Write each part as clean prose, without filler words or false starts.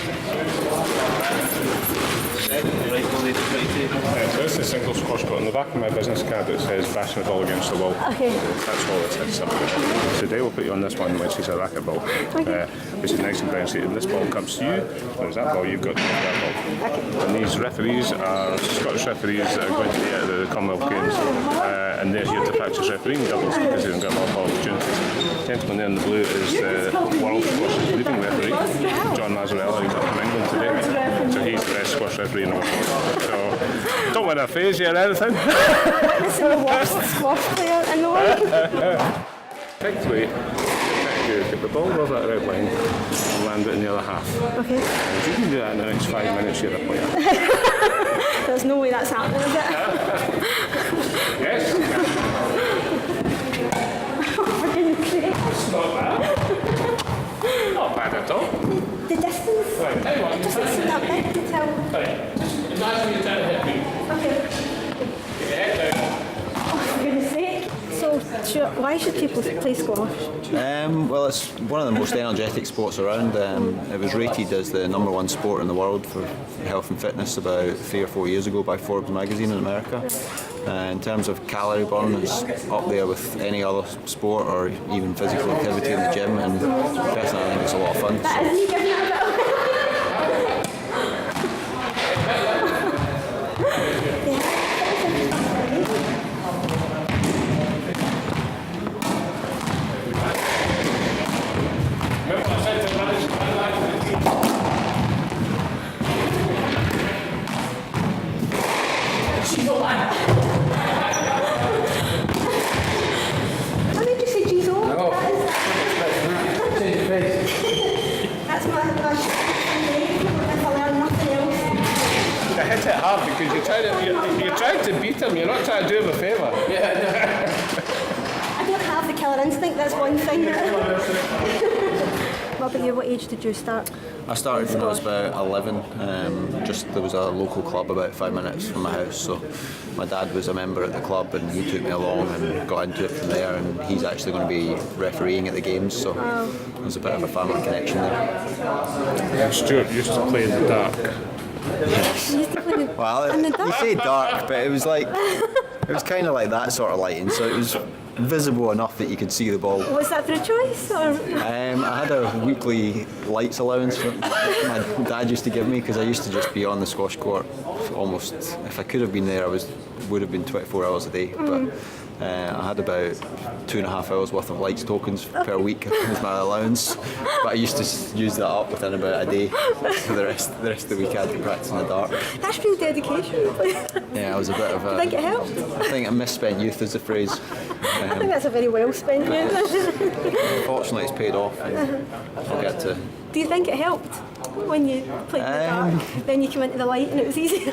So this is a single squash court. On the back of my business card it says bashing the ball against the wall. Okay. That's all it says. Today we'll put you on this one, which is a racquetball, which is nice and bouncy. And this ball comes to you, there's that ball, you've got to get that ball. And these referees are Scottish referees that are going to be at the Commonwealth Games. And they're here to practice refereeing doubles because they don't get a lot of opportunities. The gentleman there in the blue is the World Squash leading referee, John Mazzarella. He's up from England today. So he's the best squash referee in the world. So don't win a phase here or anything. Witnessing the worst squash player in the world. Big play. Get the ball above that red line and land it in the other half. Okay. And if you can do that in the next 5 minutes, you're a player. There's no way that's happening, is it? Yes. For goodness sake. It's not bad. Not bad at all. The distance. Right, tell you what, It doesn't seem that big to tell. right, just imagine you're trying to hit me. Okay. Get your head down. For goodness sake. So, why should people play squash? Well, it's one of the most energetic sports around. It was rated as the #1 sport in the world for health and fitness about 3 or 4 years ago by Forbes magazine in America. In terms of calorie burn, it's up there with any other sport or even physical activity in the gym, and personally I think it's a lot of fun. That isn't giving it a bit. What did you say, Gizo? That's my if I learn nothing else. I hit it hard because you're trying to beat him, you're not trying to do him a favour. I don't have the killer instinct, that's one thing. What about you? What age did you start? I started when I was about 11. There was a local club about 5 minutes from my house, so my dad was a member at the club and he took me along and got into it from there, and he's actually going to be refereeing at the games, so there's a bit of a family connection there. Stuart used to play in the dark. You used to play in Well, the you dark? say dark, but it was kind of like that sort of lighting, so it was visible enough that you could see the ball. Was that through choice? Or? I had a weekly lights allowance that my dad used to give me because I used to just be on the squash court almost. If I could have been there, would have been 24 hours a day. But I had about 2.5 hours worth of lights tokens per week as my allowance. But I used to use that up within about a day. So the rest of the week I had to practice in the dark. That's real dedication. Yeah, I was a bit of a. I think it helped. I think a misspent youth is the phrase. I think that's a very well spent year. Fortunately, it's paid off. And I'll get to. Do you think it helped when you played in the dark? Then you came into the light and it was easier?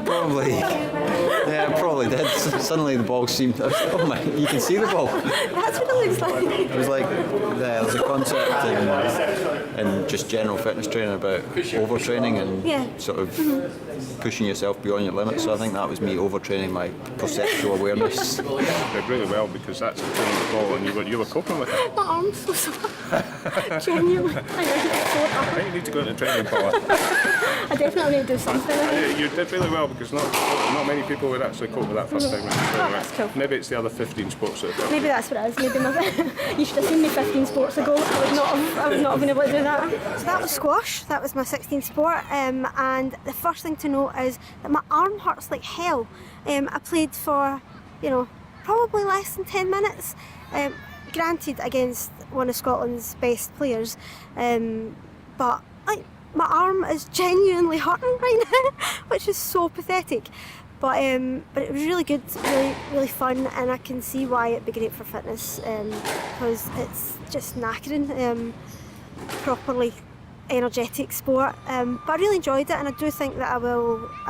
Probably. Yeah, it probably did. Suddenly the ball seemed. Oh my! You can see the ball. That's what it looks like. It was like there's a concept in just general fitness training about overtraining and sort of pushing yourself beyond your limits. So I think that was me overtraining my perceptual awareness. Did really well because that's the turn of the ball and you were coping with it. My arm's so sore. Genuinely. I think you need to go into training, Paula. I definitely need to do something. You did really well because not many people would actually cope with that first time. That's cool. Maybe it's the other 15 sports that have Maybe that's what it is. Maybe not. You should have seen me 15 sports ago. I would not have been able to do that. So that was squash. That was my 16th sport. And the first thing to note is that my arm hurts like hell. I played for, probably less than 10 minutes. Granted, against one of Scotland's best players, but my arm is genuinely hurting right now, which is so pathetic. But it was really good, really fun, and I can see why it'd be great for fitness because it's just knackering, properly energetic sport. But I really enjoyed it, and I do think that I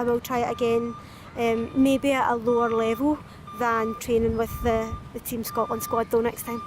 will try it again, maybe at a lower level than training with the Team Scotland squad though next time.